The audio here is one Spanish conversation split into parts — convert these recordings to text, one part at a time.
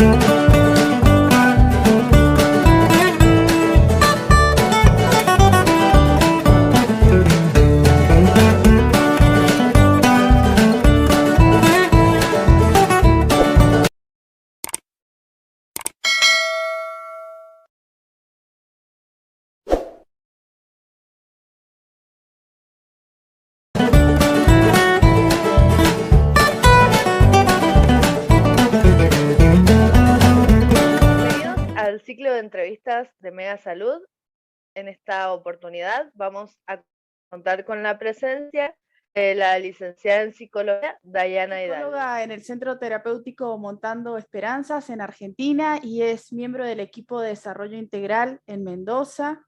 Bienvenidos al ciclo de entrevistas de Mega Salud. En esta oportunidad vamos a contar con la presencia de la licenciada en psicología, Dayana Hidalgo. Psicóloga en el Centro Terapéutico Montando Esperanzas en Argentina y es miembro del equipo de desarrollo integral en Mendoza.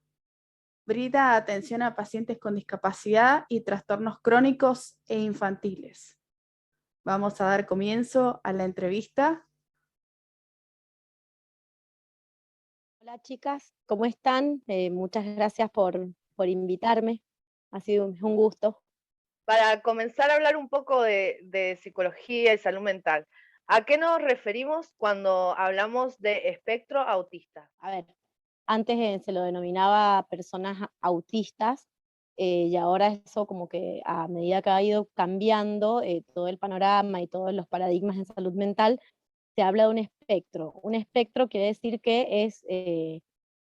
Brinda atención a pacientes con discapacidad y trastornos crónicos e infantiles. Vamos a dar comienzo a la entrevista. Hola chicas, ¿cómo están? Muchas gracias por invitarme, ha sido un gusto. Para comenzar a hablar un poco de psicología y salud mental, ¿a qué nos referimos cuando hablamos de espectro autista? A ver, antes se lo denominaba personas autistas y ahora eso como que a medida que ha ido cambiando todo el panorama y todos los paradigmas en salud mental, se habla de un espectro. Un espectro quiere decir que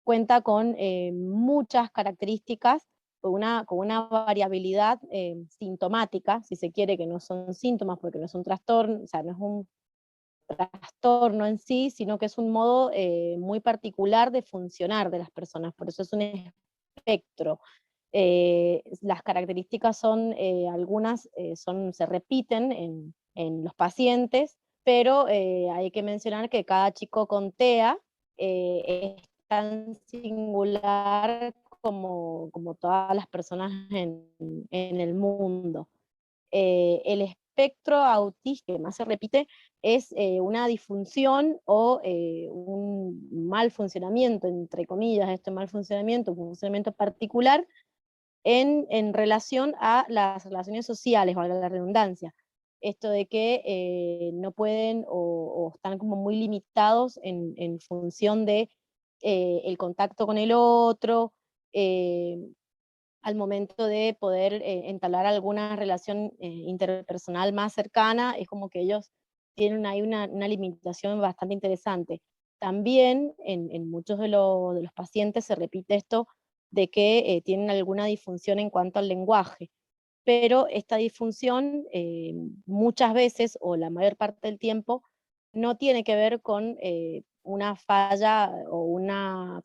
cuenta con muchas características, con una variabilidad sintomática, si se quiere, que no son síntomas porque no es un trastorno, o sea, no es un trastorno en sí, sino que es un modo muy particular de funcionar de las personas, por eso es un espectro. Las características son, algunas se repiten en los pacientes, pero hay que mencionar que cada chico con TEA es tan singular como todas las personas en el mundo. El espectro autista que más se repite es una disfunción o un mal funcionamiento, entre comillas, este mal funcionamiento, un funcionamiento particular en relación a las relaciones sociales, valga la redundancia. Esto de que no pueden o están como muy limitados en función de el contacto con el otro, eh, al momento de poder entablar alguna relación interpersonal más cercana, es como que ellos tienen ahí una limitación bastante interesante. También en muchos de los pacientes se repite esto de que tienen alguna disfunción en cuanto al lenguaje, pero esta disfunción muchas veces, o la mayor parte del tiempo, no tiene que ver con una falla o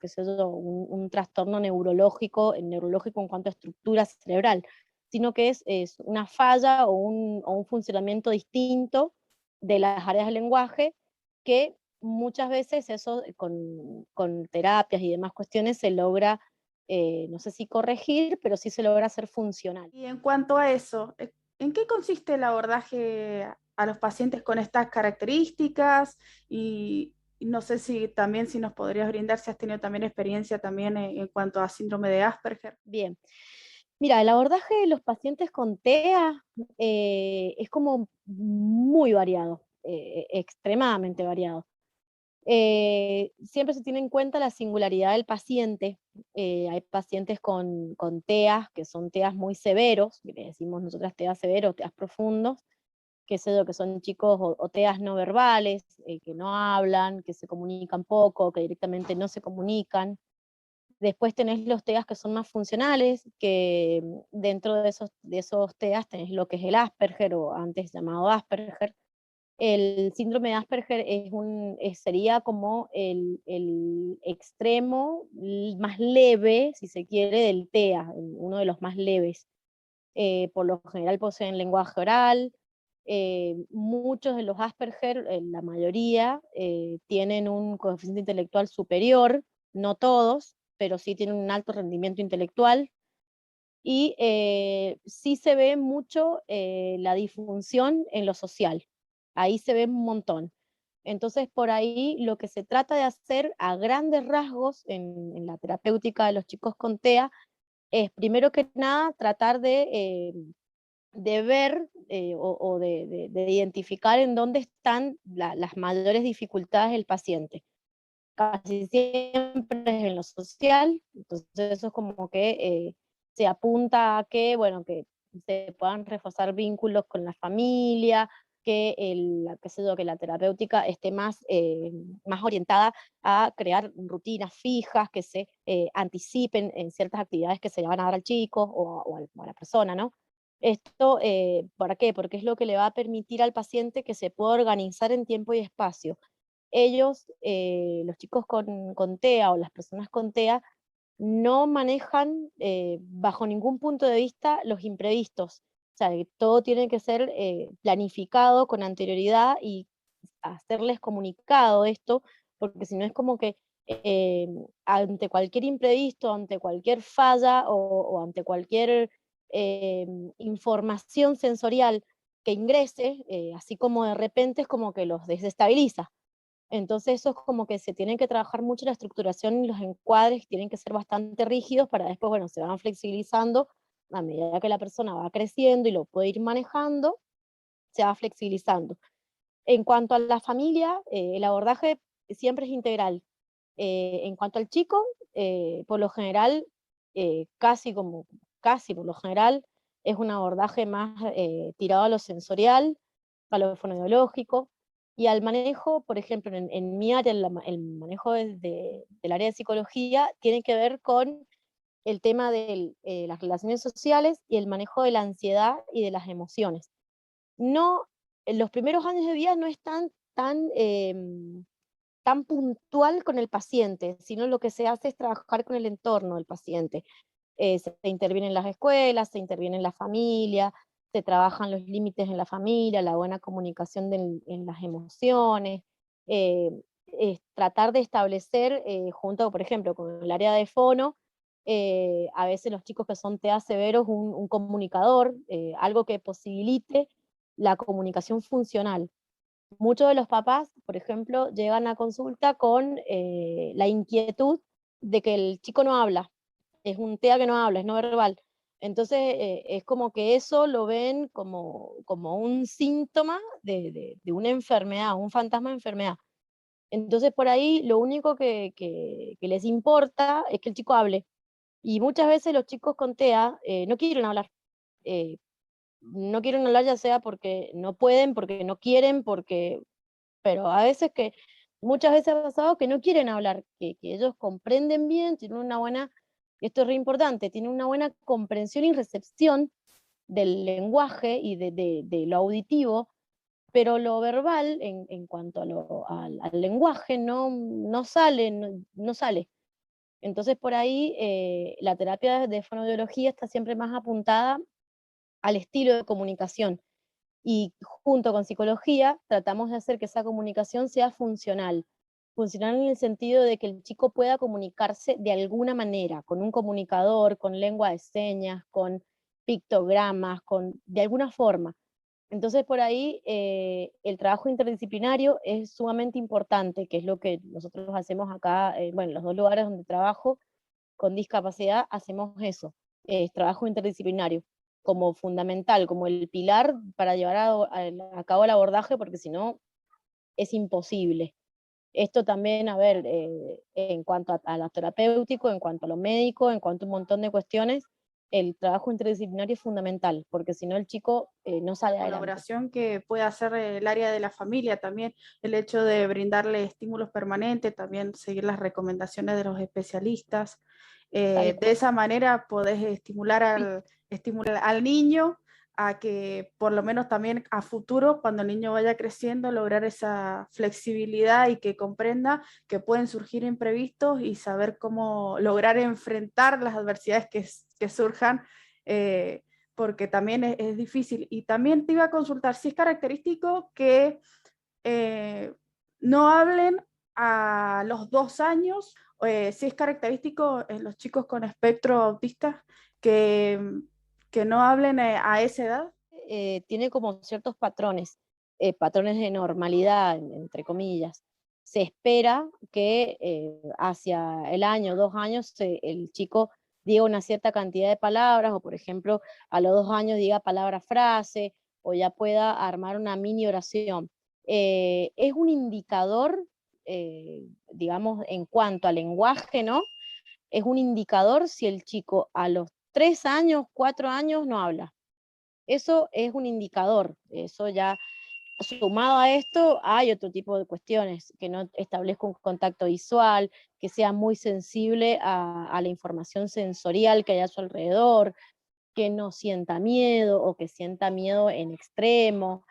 qué sé yo, un trastorno neurológico en cuanto a estructura cerebral, sino que es una falla o un funcionamiento distinto de las áreas del lenguaje que muchas veces eso con terapias y demás cuestiones se logra, no sé si corregir, pero sí se logra hacer funcional. Y en cuanto a eso, ¿en qué consiste el abordaje a los pacientes con estas características? Y no sé si también si nos podrías brindar si has tenido también experiencia también en cuanto a síndrome de Asperger. Bien. Mira, el abordaje de los pacientes con TEA es como muy variado, extremadamente variado. Siempre se tiene en cuenta la singularidad del paciente. Hay pacientes con TEAs, que son TEAs muy severos, que le decimos nosotras TEAs severos, TEAs profundos, que sé yo, que son chicos o TEAs no verbales, que no hablan, que se comunican poco, que directamente no se comunican. Después tenés los TEAs que son más funcionales, que dentro de esos TEAs tenés lo que es el Asperger, o antes llamado Asperger. El síndrome de Asperger sería como el extremo más leve, si se quiere, del TEA, uno de los más leves. Por lo general poseen lenguaje oral. Muchos de los Asperger, la mayoría, tienen un coeficiente intelectual superior, no todos, pero sí tienen un alto rendimiento intelectual. Y sí se ve mucho la disfunción en lo social. Ahí se ve un montón. Entonces, por ahí lo que se trata de hacer a grandes rasgos en la terapéutica de los chicos con TEA es, primero que nada, tratar de de ver o de identificar en dónde están las mayores dificultades del paciente. Casi siempre es en lo social, entonces eso es como que se apunta a que, bueno, que se puedan reforzar vínculos con la familia, que, qué sé yo, que la terapéutica esté más orientada a crear rutinas fijas, que se anticipen en ciertas actividades que se le van a dar al chico o a la persona, ¿no? Esto, ¿para qué? Porque es lo que le va a permitir al paciente que se pueda organizar en tiempo y espacio. Ellos, los chicos con TEA o las personas con TEA, no manejan bajo ningún punto de vista los imprevistos. O sea, que todo tiene que ser planificado con anterioridad y hacerles comunicado esto, porque si no es como que ante cualquier imprevisto, ante cualquier falla o ante cualquier información sensorial que ingrese, así como de repente es como que los desestabiliza. Entonces eso es como que se tienen que trabajar mucho la estructuración y los encuadres tienen que ser bastante rígidos para después, bueno, se van flexibilizando a medida que la persona va creciendo y lo puede ir manejando, se va flexibilizando. En cuanto a la familia, el abordaje siempre es integral. En cuanto al chico, por lo general, casi por lo general, es un abordaje más tirado a lo sensorial, a lo fonoaudiológico, y al manejo, por ejemplo, en mi área, el manejo del área de psicología, tiene que ver con el tema de las relaciones sociales y el manejo de la ansiedad y de las emociones. No, en los primeros años de vida no es tan puntual con el paciente, sino lo que se hace es trabajar con el entorno del paciente. Se interviene en las escuelas, se interviene en la familia, se trabajan los límites en la familia, la buena comunicación en las emociones, eh, es tratar de establecer, junto, por ejemplo, con el área de fono, a veces los chicos que son TEA severos, un comunicador, algo que posibilite la comunicación funcional. Muchos de los papás, por ejemplo, llegan a consulta con la inquietud de que el chico no habla, es un TEA que no habla, es no verbal. Entonces es como que eso lo ven como un síntoma de una enfermedad, un fantasma de enfermedad. Entonces por ahí lo único que les importa es que el chico hable. Y muchas veces los chicos con TEA no quieren hablar. Eh, no quieren hablar ya sea porque no pueden, porque no quieren, pero a veces muchas veces ha pasado que no quieren hablar, que ellos comprenden bien, tienen una buena, y esto es re importante, tienen una buena comprensión y recepción del lenguaje y de lo auditivo, pero lo verbal, en cuanto al lenguaje, no sale, no sale. Entonces por ahí la terapia de fonoaudiología está siempre más apuntada al estilo de comunicación y junto con psicología tratamos de hacer que esa comunicación sea funcional. Funcional en el sentido de que el chico pueda comunicarse de alguna manera, con un comunicador, con lengua de señas, con pictogramas, de alguna forma. Entonces por ahí el trabajo interdisciplinario es sumamente importante, que es lo que nosotros hacemos acá, bueno, en los dos lugares donde trabajo con discapacidad hacemos eso, trabajo interdisciplinario como fundamental, como el pilar para llevar a cabo el abordaje, porque si no es imposible. Esto también, a ver, en cuanto a lo terapéutico, en cuanto a lo médico, en cuanto a un montón de cuestiones, el trabajo interdisciplinario es fundamental, porque si no el chico no sale adelante. Colaboración que puede hacer el área de la familia también, el hecho de brindarle estímulos permanentes, también seguir las recomendaciones de los especialistas. De esa manera podés estimular al niño a que por lo menos también a futuro, cuando el niño vaya creciendo, lograr esa flexibilidad y que comprenda que pueden surgir imprevistos y saber cómo lograr enfrentar las adversidades que surjan, porque también es difícil. Y también te iba a consultar si es característico que no hablen a los 2 años, si es característico en los chicos con espectro autista que no hablen a esa edad. Tiene como ciertos patrones de normalidad, entre comillas. Se espera que hacia el año, 2 años, el chico diga una cierta cantidad de palabras, o por ejemplo, a los 2 años diga palabra frase, o ya pueda armar una mini oración. Es un indicador, digamos, en cuanto al lenguaje, ¿no? Es un indicador si el chico a los 3 años, 4 años no habla. Eso es un indicador, eso ya, sumado a esto, hay otro tipo de cuestiones, que no establezca un contacto visual, que sea muy sensible a la información sensorial que hay a su alrededor, que no sienta miedo o que sienta miedo en extremo,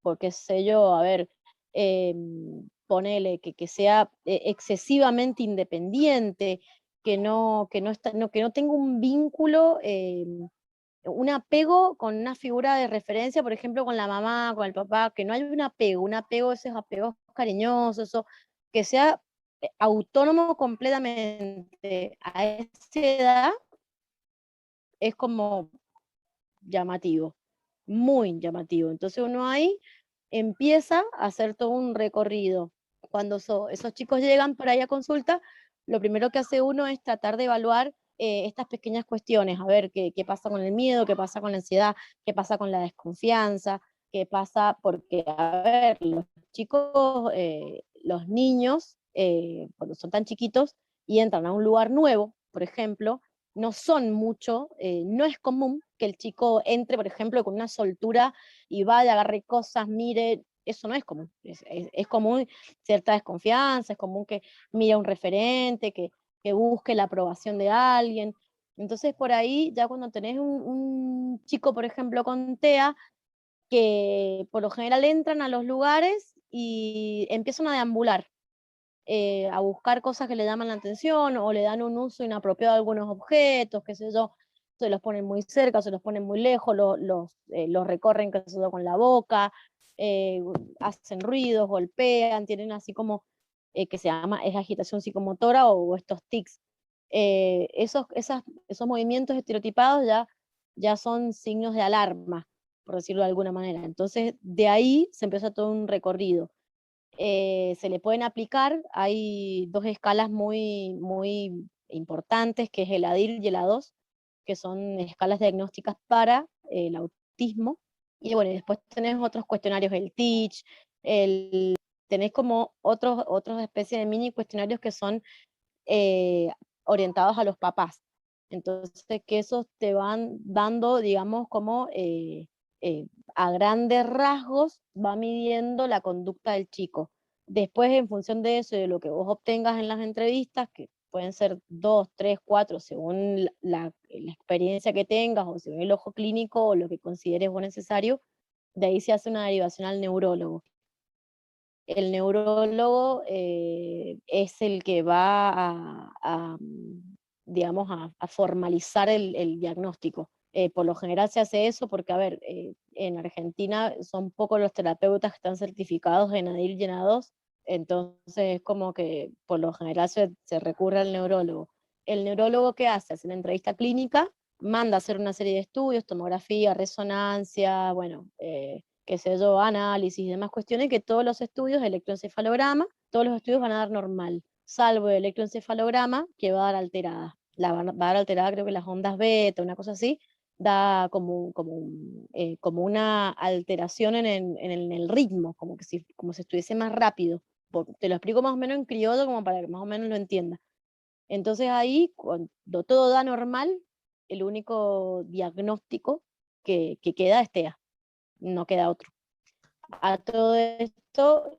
porque sé yo, a ver, ponele que sea excesivamente independiente, que no tenga un vínculo, un apego con una figura de referencia, por ejemplo, con la mamá, con el papá, que no hay un apego, esos apegos cariñosos, o que sea autónomo completamente a esa edad, es como llamativo, muy llamativo. Entonces uno ahí empieza a hacer todo un recorrido. Cuando esos chicos llegan por ahí a consulta, lo primero que hace uno es tratar de evaluar estas pequeñas cuestiones, a ver qué pasa con el miedo, qué pasa con la ansiedad, qué pasa con la desconfianza, qué pasa, porque, a ver, los chicos, los niños, cuando son tan chiquitos y entran a un lugar nuevo, por ejemplo, no son mucho, no es común que el chico entre, por ejemplo, con una soltura y vaya, agarre cosas, mire, eso no es común. Es común cierta desconfianza, es común que mire a un referente, que busque la aprobación de alguien. Entonces, por ahí, ya cuando tenés un chico, por ejemplo, con TEA, que por lo general entran a los lugares y empiezan a deambular, a buscar cosas que le llaman la atención o le dan un uso inapropiado a algunos objetos, qué sé yo, se los ponen muy cerca, se los ponen muy lejos, los recorren, qué sé yo, con la boca, eh, hacen ruidos, golpean, tienen así como, que se llama, es agitación psicomotora o estos tics. Esos movimientos estereotipados ya son signos de alarma, por decirlo de alguna manera. Entonces, de ahí se empieza todo un recorrido. Se le pueden aplicar, hay 2 escalas muy importantes, que es el ADIR y el A2, que son escalas diagnósticas para el autismo. Y bueno, y después tenés otros cuestionarios, el TEACH, tenés como otros especies de mini cuestionarios que son eh, orientados a los papás. Entonces, que esos te van dando, digamos, como a grandes rasgos, va midiendo la conducta del chico. Después, en función de eso y de lo que vos obtengas en las entrevistas, que pueden ser 2, 3, 4, según la experiencia que tengas, o según el ojo clínico, o lo que consideres vos necesario, de ahí se hace una derivación al neurólogo. El neurólogo es el que va digamos, a formalizar el diagnóstico. Por lo general se hace eso porque, a ver, en Argentina son pocos los terapeutas que están certificados en ADIR y en A2, entonces es como que por lo general se recurre al neurólogo. ¿El neurólogo qué hace? Hace una entrevista clínica, manda a hacer una serie de estudios, tomografía, resonancia, bueno, qué sé yo, análisis y demás cuestiones, que todos los estudios de electroencefalograma, todos los estudios van a dar normal, salvo el electroencefalograma, que va a dar alterada. Va a dar alterada, creo que las ondas beta, una cosa así, da como una alteración en el ritmo, como si estuviese más rápido. Te lo explico más o menos en criollo, como para que más o menos lo entiendas. Entonces ahí, cuando todo da normal, el único diagnóstico que queda es TEA, no queda otro. A todo esto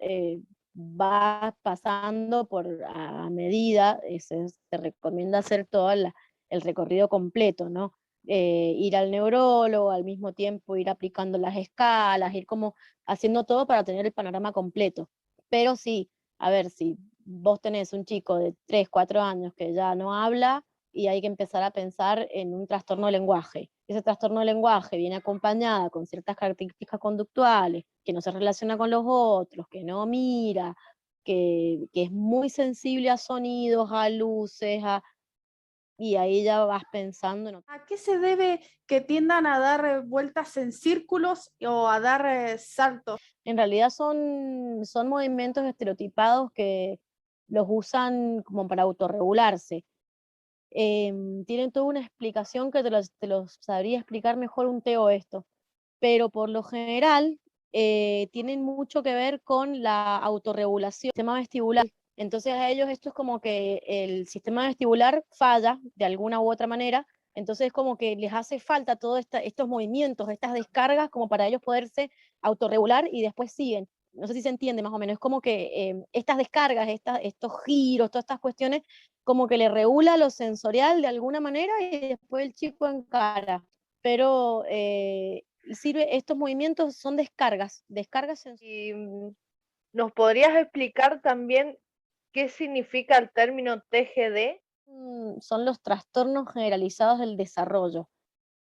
va pasando a medida, se recomienda hacer todo el recorrido completo, ¿no? Ir al neurólogo, al mismo tiempo ir aplicando las escalas, ir como haciendo todo para tener el panorama completo. Pero sí, a ver, si vos tenés un chico de 3, 4 años que ya no habla, y hay que empezar a pensar en un trastorno de lenguaje. Ese trastorno de lenguaje viene acompañada con ciertas características conductuales, que no se relaciona con los otros, que no mira, que es muy sensible a sonidos, a luces, y ahí ya vas pensando. ¿A qué se debe que tiendan a dar vueltas en círculos o a dar saltos? En realidad son movimientos estereotipados que los usan como para autorregularse. tienen toda una explicación que te los sabría explicar mejor un TEO esto, pero por lo general tienen mucho que ver con la autorregulación, el sistema vestibular. Entonces a ellos esto es como que el sistema vestibular falla de alguna u otra manera, entonces como que les hace falta todos estos movimientos, estas descargas como para ellos poderse autorregular y después siguen. No sé si se entiende más o menos, es como que estas descargas, estos giros, todas estas cuestiones, como que le regula lo sensorial de alguna manera y después el chico encara. Pero sirve, estos movimientos son descargas Y ¿nos podrías explicar también qué significa el término TGD? son los trastornos generalizados del desarrollo.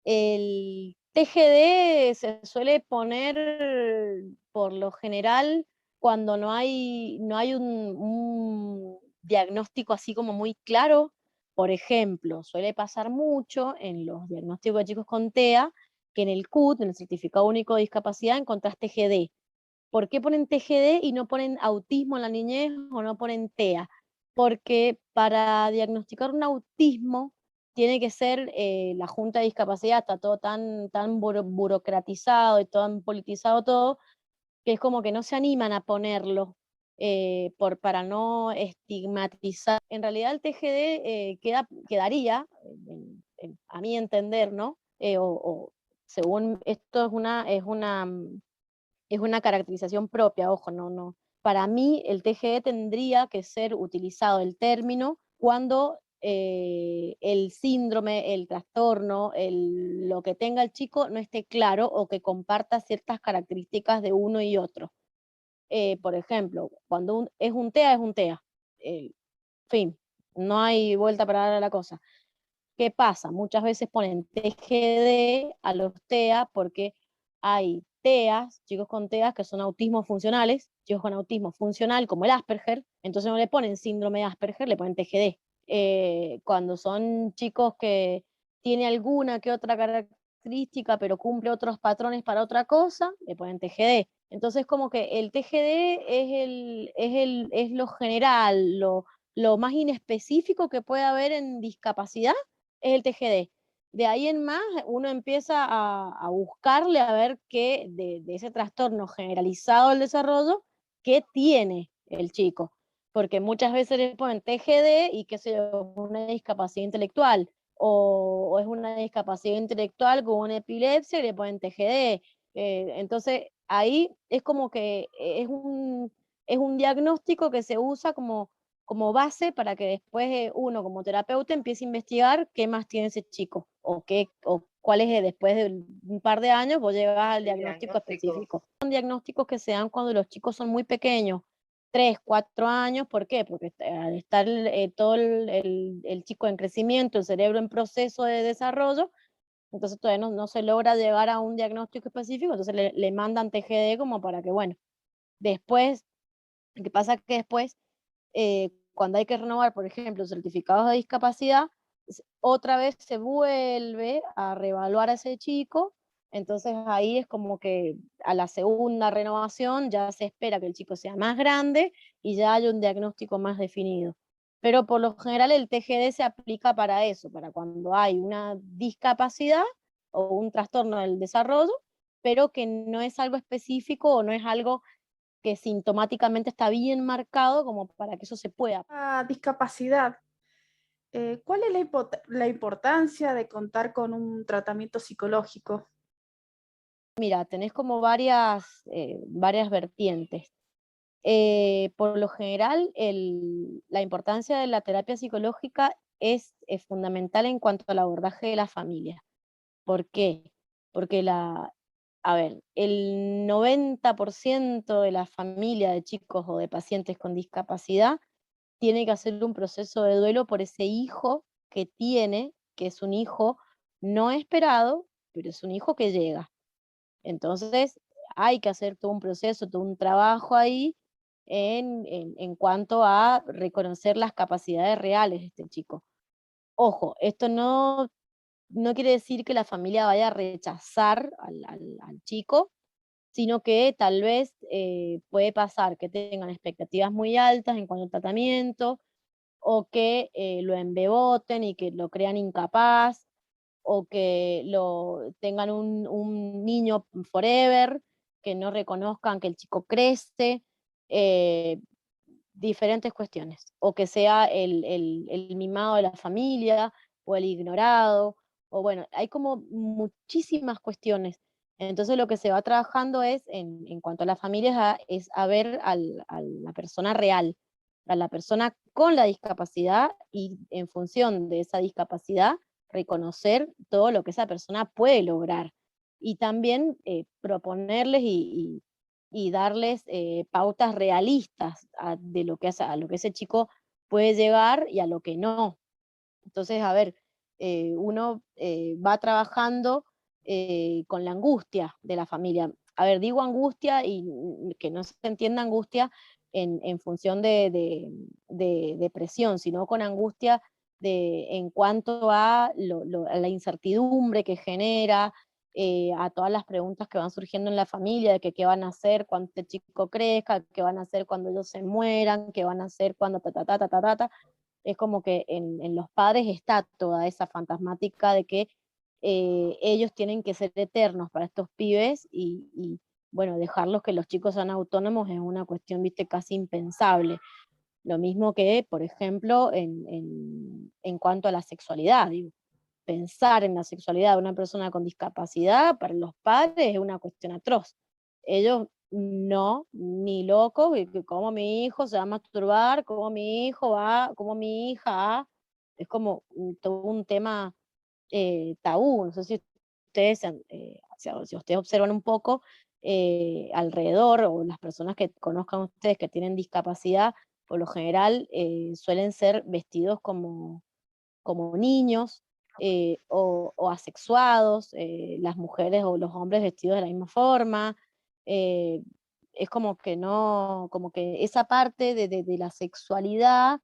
El TGD se suele poner por lo general cuando no hay un diagnóstico así como muy claro. Por ejemplo, suele pasar mucho en los diagnósticos de chicos con TEA que en el CUT, en el Certificado Único de Discapacidad, encontrás TGD. ¿Por qué ponen TGD y no ponen autismo en la niñez o no ponen TEA? Porque para diagnosticar un autismo tiene que ser la Junta de Discapacidad, está todo tan burocratizado y tan politizado todo, que es como que no se animan a ponerlo para no estigmatizar. En realidad el TGD quedaría, a mi entender, ¿no? Según esto es una caracterización propia, ojo, no. Para mí el TGD tendría que ser utilizado el término cuando el síndrome, el trastorno, lo que tenga el chico no esté claro o que comparta ciertas características de uno y otro. Por ejemplo, cuando es un TEA, es un TEA. Fin, no hay vuelta para dar a la cosa. ¿Qué pasa? Muchas veces ponen TGD a los TEA porque hay TEAs, chicos con TEAs que son autismos funcionales, chicos con autismo funcional como el Asperger, entonces no le ponen síndrome de Asperger, le ponen TGD. Cuando son chicos que tiene alguna que otra característica pero cumple otros patrones para otra cosa, le ponen TGD. Entonces como que el TGD es lo general, lo más inespecífico que puede haber en discapacidad es el TGD. De ahí en más, uno empieza a buscarle a ver qué de ese trastorno generalizado del desarrollo, qué tiene el chico. Porque muchas veces le ponen TGD y qué sé yo, una discapacidad intelectual, o es una discapacidad intelectual con una epilepsia y le ponen TGD. Entonces, ahí es como que es un diagnóstico que se usa como base para que después uno como terapeuta empiece a investigar qué más tiene ese chico o cuál es después de un par de años vos llegas al diagnóstico específico. Son diagnósticos que se dan cuando los chicos son muy pequeños, 3, 4 años, ¿por qué? Porque al estar todo el chico en crecimiento, el cerebro en proceso de desarrollo, entonces todavía no se logra llegar a un diagnóstico específico, entonces le mandan TGD como para que, bueno, después, ¿qué pasa? Que después cuando hay que renovar, por ejemplo, certificados de discapacidad, otra vez se vuelve a reevaluar a ese chico, entonces ahí es como que a la segunda renovación ya se espera que el chico sea más grande y ya hay un diagnóstico más definido. Pero por lo general el TGD se aplica para eso, para cuando hay una discapacidad o un trastorno del desarrollo, pero que no es algo específico o no es algo que sintomáticamente está bien marcado como para que eso se pueda. Discapacidad. ¿Cuál es la importancia de contar con un tratamiento psicológico? Mira, tenés como varias vertientes. Por lo general, la importancia de la terapia psicológica es fundamental en cuanto al abordaje de la familia. ¿Por qué? Porque a ver, el 90% de la familia de chicos o de pacientes con discapacidad tiene que hacer un proceso de duelo por ese hijo que tiene, que es un hijo no esperado, pero es un hijo que llega. Entonces, hay que hacer todo un proceso, todo un trabajo ahí en cuanto a reconocer las capacidades reales de este chico. Ojo, esto no quiere decir que la familia vaya a rechazar al chico, sino que tal vez puede pasar que tengan expectativas muy altas en cuanto al tratamiento, o que lo embeboten y que lo crean incapaz, o que tengan un niño forever, que no reconozcan que el chico crece, eh, diferentes cuestiones, o que sea el mimado de la familia, o el ignorado, o bueno, hay como muchísimas cuestiones. Entonces lo que se va trabajando es, en cuanto a las familias, es a ver a la persona real, a la persona con la discapacidad, y en función de esa discapacidad, reconocer todo lo que esa persona puede lograr. Y también proponerles y darles pautas realistas de lo que a lo que ese chico puede llegar y a lo que no. Entonces, a ver, uno va trabajando con la angustia de la familia. A ver, digo angustia y que no se entienda angustia en función de depresión, sino con angustia en cuanto a a la incertidumbre que genera, a todas las preguntas que van surgiendo en la familia, de que qué van a hacer cuando este chico crezca, qué van a hacer cuando ellos se mueran, qué van a hacer cuando ta, ta, ta, ta, ta, ta, ta. Es como que en los padres está toda esa fantasmática de que ellos tienen que ser eternos para estos pibes, y, bueno, dejarlos que los chicos sean autónomos es una cuestión, viste, casi impensable. Lo mismo que, por ejemplo, en cuanto a la sexualidad, digo, pensar en la sexualidad de una persona con discapacidad para los padres es una cuestión atroz. Ellos no, ni loco, que como mi hijo se va a masturbar, como mi hijo va, como mi hija va. Es como todo un tema tabú. No sé si ustedes, si ustedes observan un poco alrededor, o las personas que conozcan ustedes que tienen discapacidad, por lo general suelen ser vestidos como niños, o asexuados, las mujeres o los hombres vestidos de la misma forma. eh, es como que no, como que esa parte de la sexualidad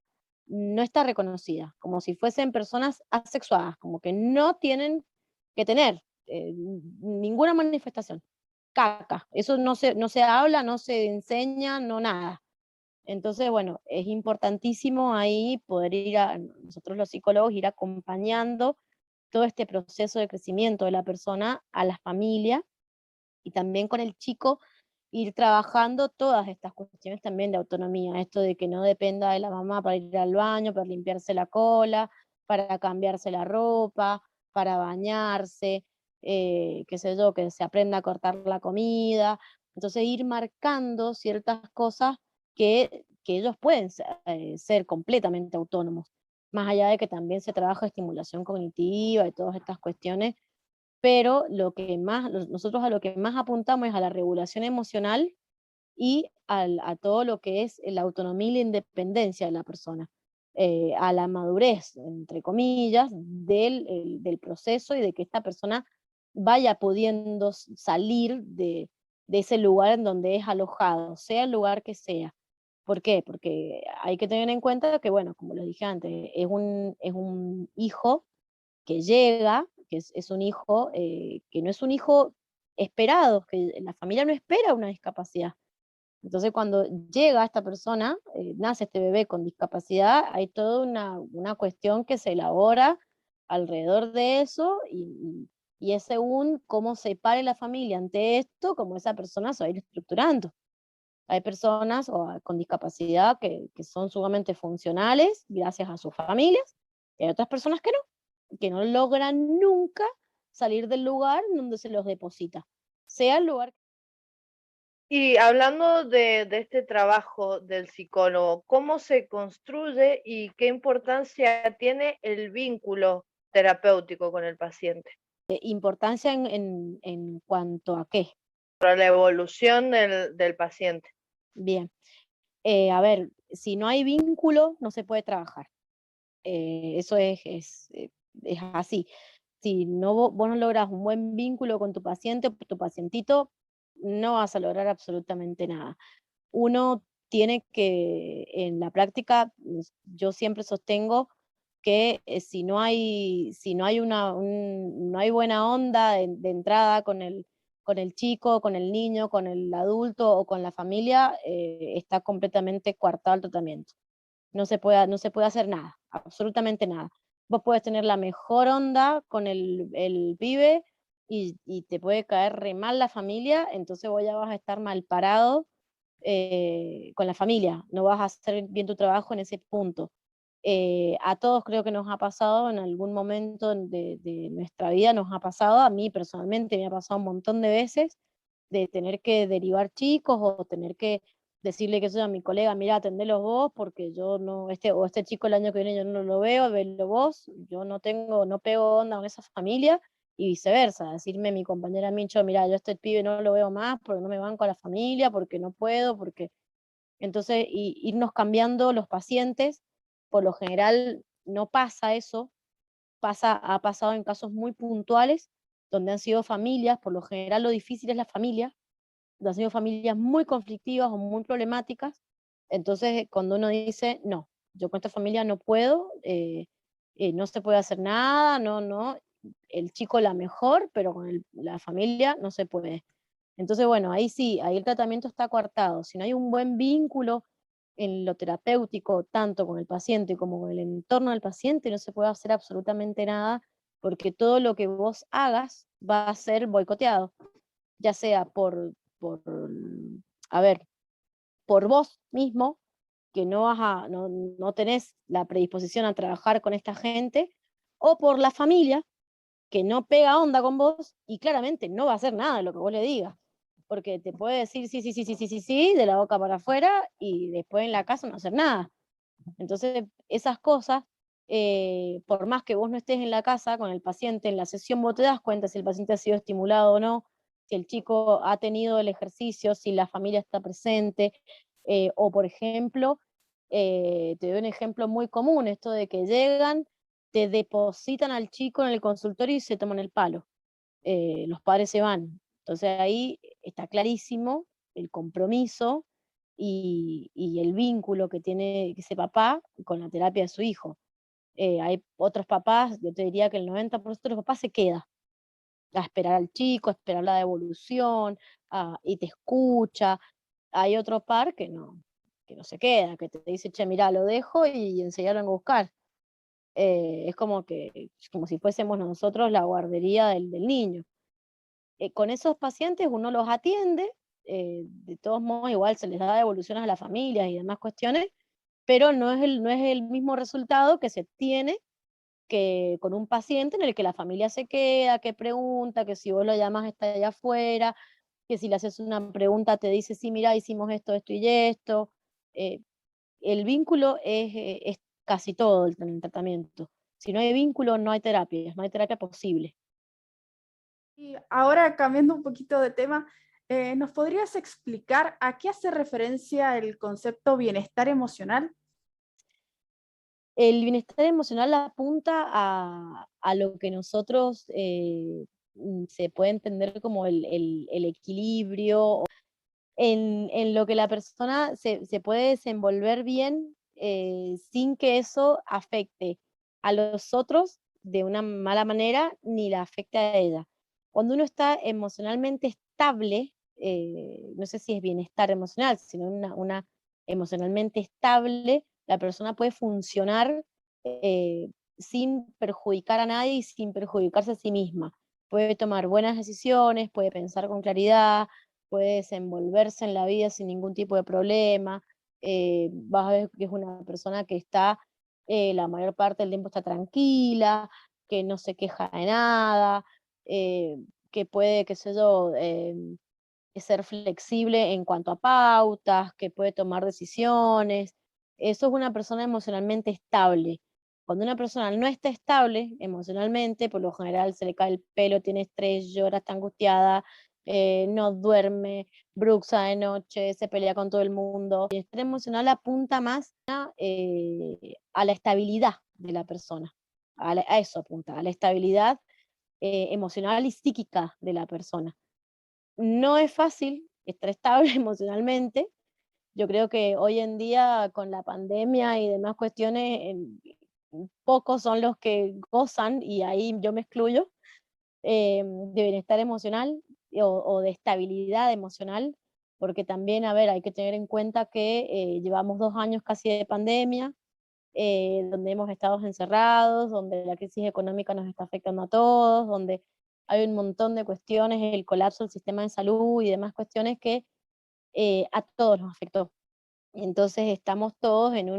no está reconocida, como si fuesen personas asexuadas, como que no tienen que tener ninguna manifestación. Caca, eso no se habla, no se enseña, no nada. Entonces, bueno, es importantísimo ahí poder nosotros los psicólogos, ir acompañando todo este proceso de crecimiento de la persona a la familia, y también con el chico ir trabajando todas estas cuestiones también de autonomía, esto de que no dependa de la mamá para ir al baño, para limpiarse la cola, para cambiarse la ropa, para bañarse, qué sé yo, que se aprenda a cortar la comida. Entonces ir marcando ciertas cosas que ellos pueden ser completamente autónomos, más allá de que también se trabaja estimulación cognitiva y todas estas cuestiones, pero nosotros a lo que más apuntamos es a la regulación emocional, y a todo lo que es la autonomía y la independencia de la persona, a la madurez, entre comillas, del proceso, y de que esta persona vaya pudiendo salir de ese lugar en donde es alojado, sea el lugar que sea. ¿Por qué? Porque hay que tener en cuenta que, bueno, como les dije antes, es un hijo que llega, que es un hijo que no es un hijo esperado, que la familia no espera una discapacidad. Entonces, cuando llega esta persona, nace este bebé con discapacidad, hay toda una cuestión que se elabora alrededor de eso, y es según cómo se pare la familia ante esto, como esa persona se va a ir estructurando. Hay personas con discapacidad que son sumamente funcionales gracias a sus familias, y hay otras personas que no logran nunca salir del lugar donde se los deposita, sea el lugar. Y hablando de este trabajo del psicólogo, ¿cómo se construye y qué importancia tiene el vínculo terapéutico con el paciente Importancia en cuanto a qué. para la evolución del paciente? Bien, a ver, si no hay vínculo, no se puede trabajar. Eso es así. Si no, vos no logras un buen vínculo con tu paciente o tu pacientito, no vas a lograr absolutamente nada. Uno tiene que, en la práctica, yo siempre sostengo que si no hay buena onda de entrada con el chico, con el niño, con el adulto o con la familia, está completamente coartado el tratamiento. no se puede hacer nada, absolutamente nada. Vos podés tener la mejor onda con el pibe y te puede caer re mal la familia, entonces vos ya vas a estar mal parado con la familia, no vas a hacer bien tu trabajo en ese punto. A todos creo que nos ha pasado en algún momento de nuestra vida, nos ha pasado, a mí personalmente me ha pasado un montón de veces, de tener que derivar chicos o tener que decirle que eso a mi colega, mira, atendelos vos, porque yo no, este chico el año que viene yo no lo veo, velo vos, yo no pego onda con esa familia, y viceversa, decirme mi compañera Mincho, mira, yo este pibe no lo veo más porque no me banco a la familia, porque no puedo, porque... Entonces, irnos cambiando los pacientes, por lo general no pasa eso, ha pasado en casos muy puntuales, donde han sido familias, por lo general lo difícil es la familia, donde han sido familias muy conflictivas o muy problemáticas, entonces cuando uno dice, no, yo con esta familia no puedo, no se puede hacer nada, no, el chico la mejor, pero con la familia no se puede. Entonces, bueno, ahí sí, ahí el tratamiento está coartado. Si no hay un buen vínculo en lo terapéutico, tanto con el paciente como con el entorno del paciente, no se puede hacer absolutamente nada, porque todo lo que vos hagas va a ser boicoteado, ya sea a ver, por vos mismo, que no tenés la predisposición a trabajar con esta gente, o por la familia, que no pega onda con vos y claramente no va a hacer nada de lo que vos le digas. Porque te puede decir sí, sí, sí, sí, sí, sí, sí, de la boca para afuera y después en la casa no hacer nada. Entonces, esas cosas, por más que vos no estés en la casa con el paciente, en la sesión vos te das cuenta si el paciente ha sido estimulado o no, si el chico ha tenido el ejercicio, si la familia está presente, o por ejemplo, te doy un ejemplo muy común, esto de que llegan, te depositan al chico en el consultorio y se toman el palo. Los padres se van. Entonces ahí está clarísimo el compromiso y el vínculo que tiene ese papá con la terapia de su hijo. Hay otros papás, yo te diría que el 90% de los papás se queda a esperar al chico, a esperar la devolución, y te escucha. Hay otro par que no se queda, que te dice, che, mira, lo dejo y enseñaron a buscar. Es como si fuésemos nosotros la guardería del niño. Con esos pacientes uno los atiende, de todos modos igual se les da devoluciones a las familias y demás cuestiones, pero no es el mismo resultado que se tiene que con un paciente en el que la familia se queda, que pregunta, que si vos lo llamas está allá afuera, que si le haces una pregunta te dice, sí, mira, hicimos esto, esto y esto. Eh, el vínculo es casi todo en el tratamiento. Si no hay vínculo, no hay terapia posible. Y ahora, cambiando un poquito de tema, ¿nos podrías explicar a qué hace referencia el concepto bienestar emocional? El bienestar emocional apunta a lo que nosotros se puede entender como el equilibrio, en lo que la persona se puede desenvolver bien sin que eso afecte a los otros de una mala manera ni la afecte a ella. Cuando uno está emocionalmente estable, no sé si es bienestar emocional, sino una emocionalmente estable, la persona puede funcionar sin perjudicar a nadie y sin perjudicarse a sí misma. Puede tomar buenas decisiones, puede pensar con claridad, puede desenvolverse en la vida sin ningún tipo de problema. Vas a ver que es una persona que está, la mayor parte del tiempo está tranquila, que no se queja de nada, eh, que puede, qué sé yo, ser flexible en cuanto a pautas, que puede tomar decisiones. Eso es una persona emocionalmente estable. Cuando una persona no está estable emocionalmente, por lo general se le cae el pelo, tiene estrés, llora, está angustiada, no duerme, bruxa de noche, se pelea con todo el mundo. El estrés emocional apunta más a la estabilidad de la persona, a eso apunta, a la estabilidad emocional y psíquica de la persona. No es fácil estar estable emocionalmente. Yo creo que hoy en día con la pandemia y demás cuestiones, pocos son los que gozan, y ahí yo me excluyo, de bienestar emocional o de estabilidad emocional, porque también, a ver, hay que tener en cuenta que llevamos 2 años casi de pandemia, donde hemos estado encerrados, donde la crisis económica nos está afectando a todos, donde hay un montón de cuestiones, el colapso del sistema de salud y demás cuestiones que a todos nos afectó. Entonces estamos todos en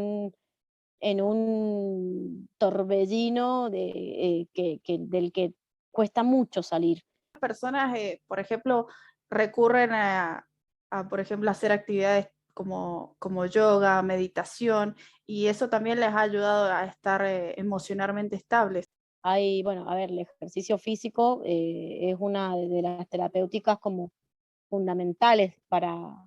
un torbellino del que cuesta mucho salir. Personas, por ejemplo, recurren por ejemplo, hacer actividades como yoga, meditación, y eso también les ha ayudado a estar emocionalmente estables. Hay, bueno, a ver, el ejercicio físico es una de las terapéuticas como fundamentales para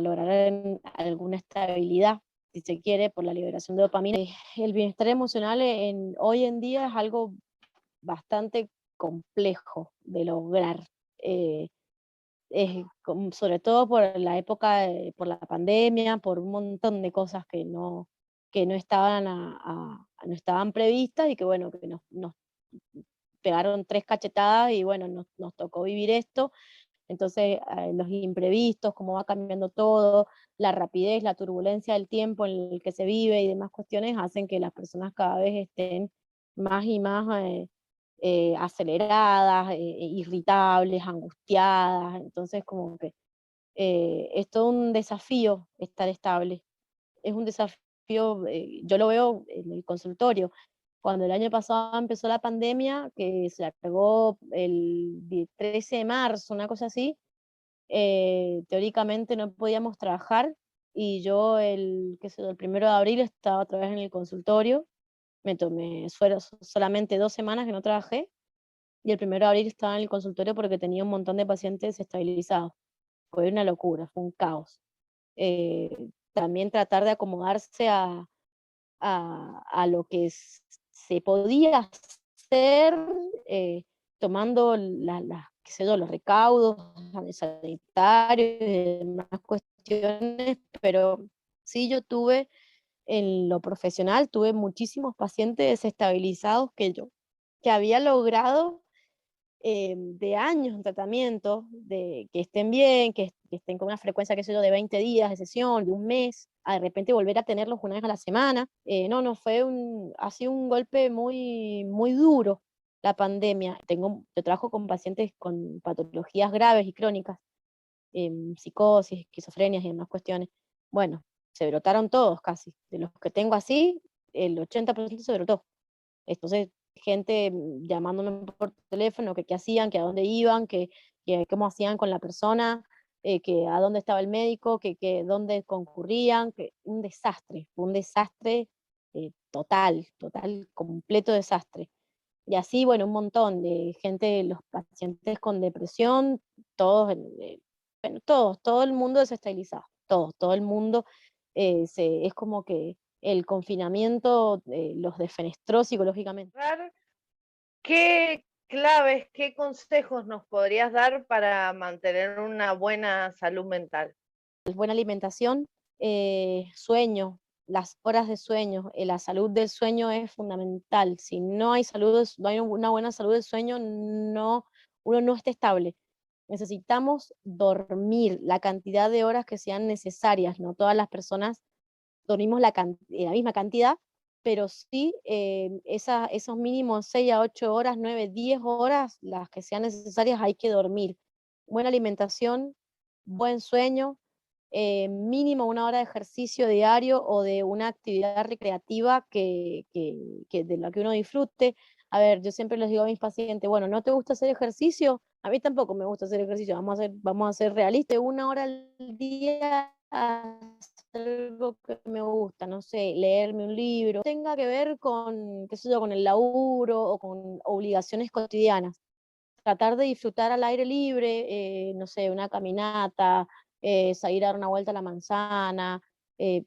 lograr alguna estabilidad, si se quiere, por la liberación de dopamina. El bienestar emocional hoy en día es algo bastante complejo de lograr, sobre todo por la época, por la pandemia, por un montón de cosas que no estaban, no estaban previstas y que bueno, que nos pegaron 3 cachetadas y bueno, nos tocó vivir esto. Entonces, los imprevistos, cómo va cambiando todo, la rapidez, la turbulencia del tiempo en el que se vive y demás cuestiones hacen que las personas cada vez estén más y más aceleradas, irritables, angustiadas. Entonces, como que es todo un desafío estar estable. Es un desafío, yo lo veo en el consultorio. Cuando el año pasado empezó la pandemia, que se alargó el 13 de marzo, una cosa así, teóricamente no podíamos trabajar y yo qué sé yo, el 1 de abril estaba otra vez en el consultorio, me tomé solamente 2 semanas que no trabajé y el 1 de abril estaba en el consultorio porque tenía un montón de pacientes estabilizados. Fue una locura, fue un caos. También tratar de acomodarse a lo que se podía hacer, tomando qué sé yo, los recaudos sanitarios y demás cuestiones, pero sí yo tuve, en lo profesional, tuve muchísimos pacientes desestabilizados que había logrado de años en tratamiento, de que estén bien, que estén con una frecuencia, qué sé yo, de 20 días de sesión, de un mes, a de repente volver a tenerlos una vez a la semana. No, ha sido un golpe muy, muy duro la pandemia. Yo trabajo con pacientes con patologías graves y crónicas, psicosis, esquizofrenias y demás cuestiones. Bueno, se brotaron todos casi. De los que tengo así, el 80% se brotó. Entonces, gente llamándome por teléfono, que qué hacían, que a dónde iban, que cómo hacían con la persona, que a dónde estaba el médico, que dónde concurrían, que fue un desastre total, completo desastre. Y así, bueno, un montón de gente, los pacientes con depresión, todos, bueno, todo el mundo desestabilizado, todo el mundo, es como que el confinamiento los defenestró psicológicamente. ¿Qué claves, qué consejos nos podrías dar para mantener una buena salud mental? Buena alimentación, sueño, las horas de sueño, la salud del sueño es fundamental. Si no hay no hay una buena salud del sueño, uno no está estable. Necesitamos dormir la cantidad de horas que sean necesarias. No todas las personas dormimos la misma cantidad, pero sí esos mínimos 6 a 8 horas, 9, 10 horas, las que sean necesarias, hay que dormir. Buena alimentación, buen sueño, mínimo 1 hora de ejercicio diario o de una actividad recreativa que de la que uno disfrute. A ver, yo siempre les digo a mis pacientes, bueno, ¿no te gusta hacer ejercicio? A mí tampoco me gusta hacer ejercicio, vamos a ser realistas, 1 hora al día hacer algo que me gusta, no sé, leerme un libro, tenga que ver con, qué sé yo, con el laburo o con obligaciones cotidianas. Tratar de disfrutar al aire libre, no sé, una caminata, salir a dar una vuelta a la manzana, eh,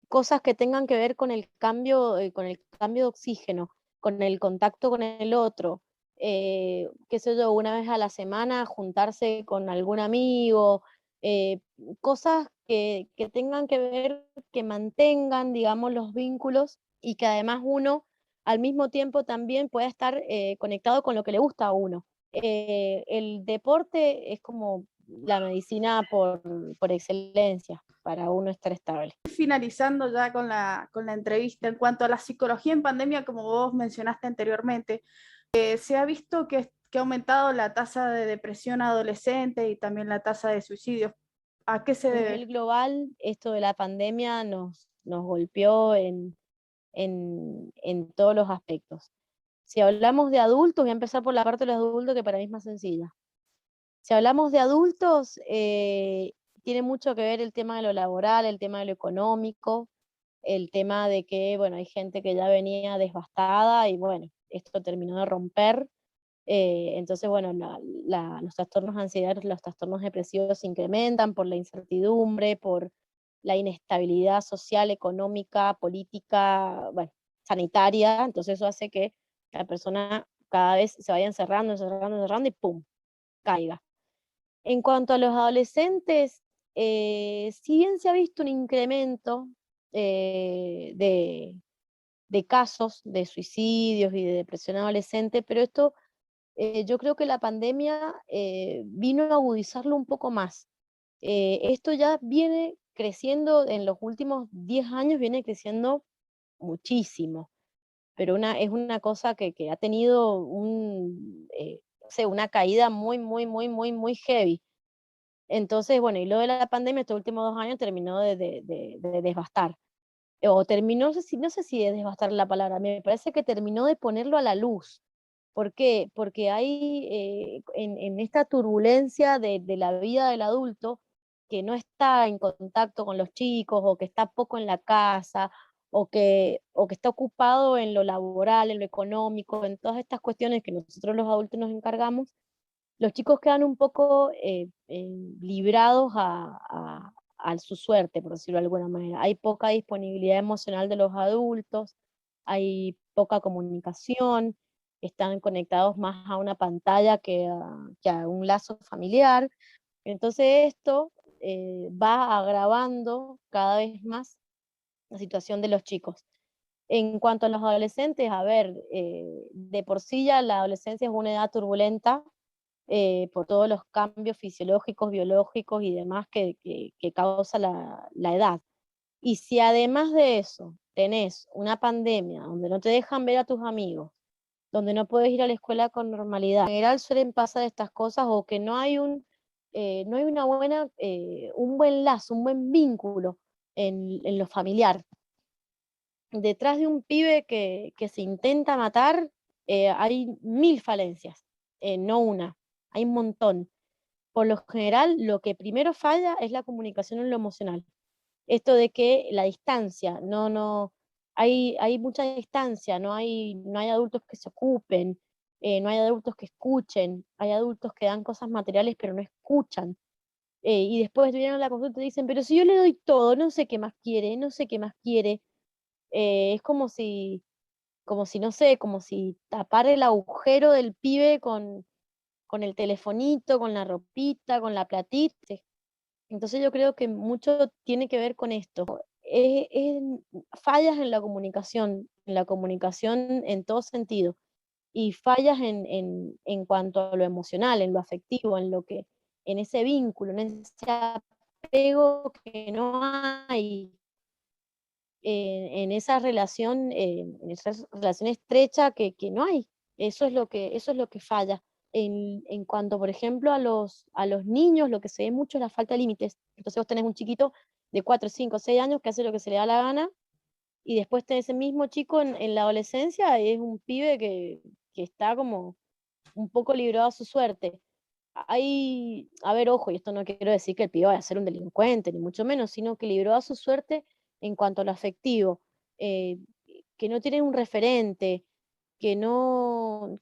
cosas que tengan que ver con el cambio de oxígeno, con el contacto con el otro. Qué sé yo, una vez a la semana juntarse con algún amigo, eh, cosas que tengan que ver, que mantengan, digamos, los vínculos y que además uno al mismo tiempo también pueda estar conectado con lo que le gusta a uno. El deporte es como la medicina por excelencia para uno estar estable. Finalizando ya con la entrevista, en cuanto a la psicología en pandemia, como vos mencionaste anteriormente, se ha visto que ha aumentado la tasa de depresión adolescente y también la tasa de suicidios. ¿A qué se A debe? nivel global, esto de la pandemia nos golpeó en todos los aspectos. Si hablamos de adultos, voy a empezar por la parte de los adultos, que para mí es más sencilla. Si hablamos de adultos, tiene mucho que ver el tema de lo laboral, el tema de lo económico, el tema de que, bueno, hay gente que ya venía devastada y bueno, esto terminó de romper. Entonces, bueno, los trastornos de ansiedad, los trastornos depresivos se incrementan por la incertidumbre, por la inestabilidad social, económica, política, bueno, sanitaria. Entonces eso hace que la persona cada vez se vaya encerrando, encerrando, encerrando y ¡pum!, caiga. En cuanto a los adolescentes, si bien se ha visto un incremento de casos de suicidios y de depresión adolescente, pero esto yo creo que la pandemia vino a agudizarlo un poco más. Esto ya viene creciendo en los últimos 10 años, viene creciendo muchísimo, pero es una cosa que ha tenido no sé, una caída muy, muy, muy, muy, muy heavy. Entonces, bueno, y lo de la pandemia estos últimos 2 años terminó de devastar. O terminó, no sé si de devastar la palabra, me parece que terminó de ponerlo a la luz. ¿Por qué? Porque hay en esta turbulencia de la vida del adulto que no está en contacto con los chicos, o que está poco en la casa, o que está ocupado en lo laboral, en lo económico, en todas estas cuestiones que nosotros los adultos nos encargamos, los chicos quedan un poco librados a su suerte, por decirlo de alguna manera. Hay poca disponibilidad emocional de los adultos, hay poca comunicación, están conectados más a una pantalla que a un lazo familiar. Entonces esto va agravando cada vez más la situación de los chicos. En cuanto a los adolescentes, a ver, de por sí ya la adolescencia es una edad turbulenta, por todos los cambios fisiológicos, biológicos y demás que causa la edad. Y si además de eso tenés una pandemia donde no te dejan ver a tus amigos, donde no puedes ir a la escuela con normalidad, en general suelen pasar estas cosas, o que no hay un buen lazo, un buen vínculo en lo familiar. Detrás de un pibe que se intenta matar, hay 1000 falencias, no una, hay un montón. Por lo general, lo que primero falla es la comunicación en lo emocional. Esto de que la distancia, hay mucha distancia, no hay adultos que se ocupen, no hay adultos que escuchen, hay adultos que dan cosas materiales pero no escuchan. Y después vienen a la consulta y dicen, pero si yo le doy todo, no sé qué más quiere, no sé qué más quiere. Es como si, no sé, como si tapar el agujero del pibe con el telefonito, con la ropita, con la platita. Entonces yo creo que mucho tiene que ver con esto. Es fallas en la comunicación en todo sentido, y fallas en cuanto a lo emocional, en lo afectivo, en ese vínculo, en ese apego que no hay, en esa relación, en esa relación estrecha que no hay. Eso es lo que falla. En cuanto, por ejemplo, a los niños, lo que se ve mucho es la falta de límites. Entonces vos tenés un chiquito de 4, 5, 6 años que hace lo que se le da la gana, y después tenés ese mismo chico en la adolescencia, y es un pibe que está como un poco librado a su suerte. A ver, ojo, y esto no quiero decir que el pibe vaya a ser un delincuente, ni mucho menos, sino que libró a su suerte en cuanto a lo afectivo, eh, que no tiene un referente, que no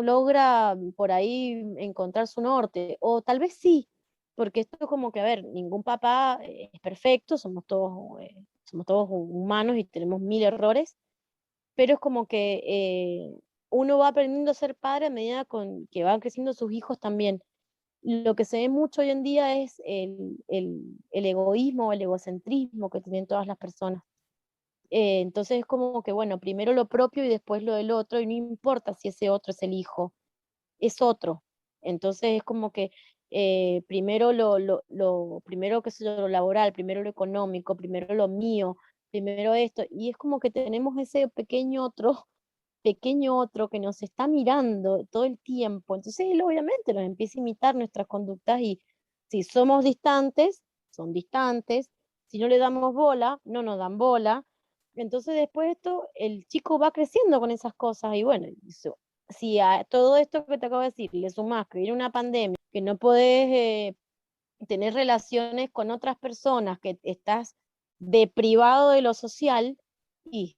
logra por ahí encontrar su norte, o tal vez sí, porque esto es como que, a ver, ningún papá es perfecto, somos todos humanos y tenemos 1000 errores, pero es como que uno va aprendiendo a ser padre a medida que van creciendo sus hijos también. Lo que se ve mucho hoy en día es el egoísmo o el egocentrismo que tienen todas las personas. Entonces es como que, bueno, primero lo propio y después lo del otro, y no importa si ese otro es el hijo, es otro. Entonces es como que primero primero qué sé yo, lo laboral, primero lo económico, primero lo mío, primero esto, y es como que tenemos ese pequeño otro que nos está mirando todo el tiempo. Entonces él obviamente nos empieza a imitar nuestras conductas y si somos distantes, son distantes, si no le damos bola, no nos dan bola. Entonces después esto, el chico va creciendo con esas cosas y bueno, si a todo esto que te acabo de decir le sumás que viene una pandemia, que no podés tener relaciones con otras personas, que estás deprivado de lo social y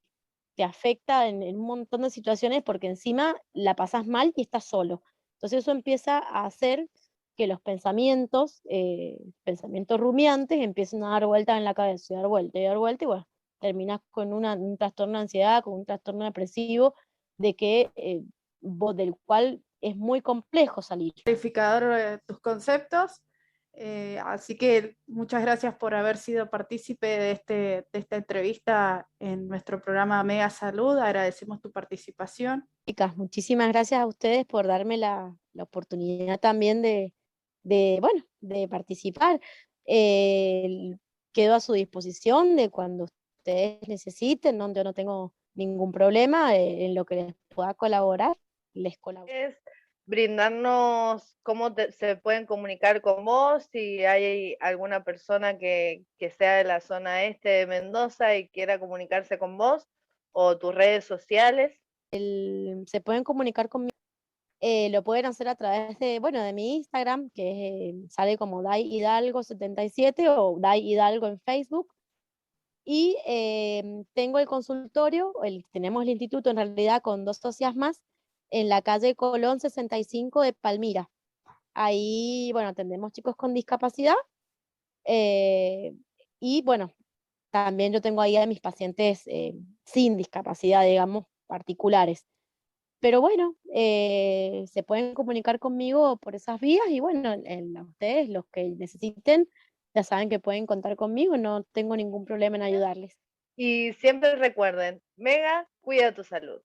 te afecta en un montón de situaciones porque encima la pasas mal y estás solo. Entonces eso empieza a hacer que los pensamientos rumiantes empiecen a dar vueltas en la cabeza, y dar vuelta, y bueno, terminas con un trastorno de ansiedad, con un trastorno depresivo, de que, del cual es muy complejo salir. Clarificador tus conceptos. Así que muchas gracias por haber sido partícipe de esta entrevista en nuestro programa Mega Salud. Agradecemos tu participación. Chicas, muchísimas gracias a ustedes por darme la oportunidad también bueno, de participar. Quedo a su disposición de cuando ustedes necesiten, yo no tengo ningún problema, en lo que les pueda colaborar, les colaboro. Es brindarnos cómo se pueden comunicar con vos, si hay alguna persona que sea de la zona este de Mendoza y quiera comunicarse con vos, o tus redes sociales. Se pueden comunicar conmigo, lo pueden hacer a través bueno, de mi Instagram, que sale como Dai Hidalgo 77 o Dai Hidalgo en Facebook. Y tengo el consultorio, tenemos el instituto en realidad con 2 socias más, en la calle Colón 65 de Palmira. Ahí, bueno, atendemos chicos con discapacidad, eh, y bueno, también yo tengo ahí a mis pacientes sin discapacidad, digamos, particulares. Pero bueno, se pueden comunicar conmigo por esas vías y bueno, a ustedes, los que necesiten, ya saben que pueden contar conmigo, no tengo ningún problema en ayudarles. Y siempre recuerden, Mega, cuida tu salud.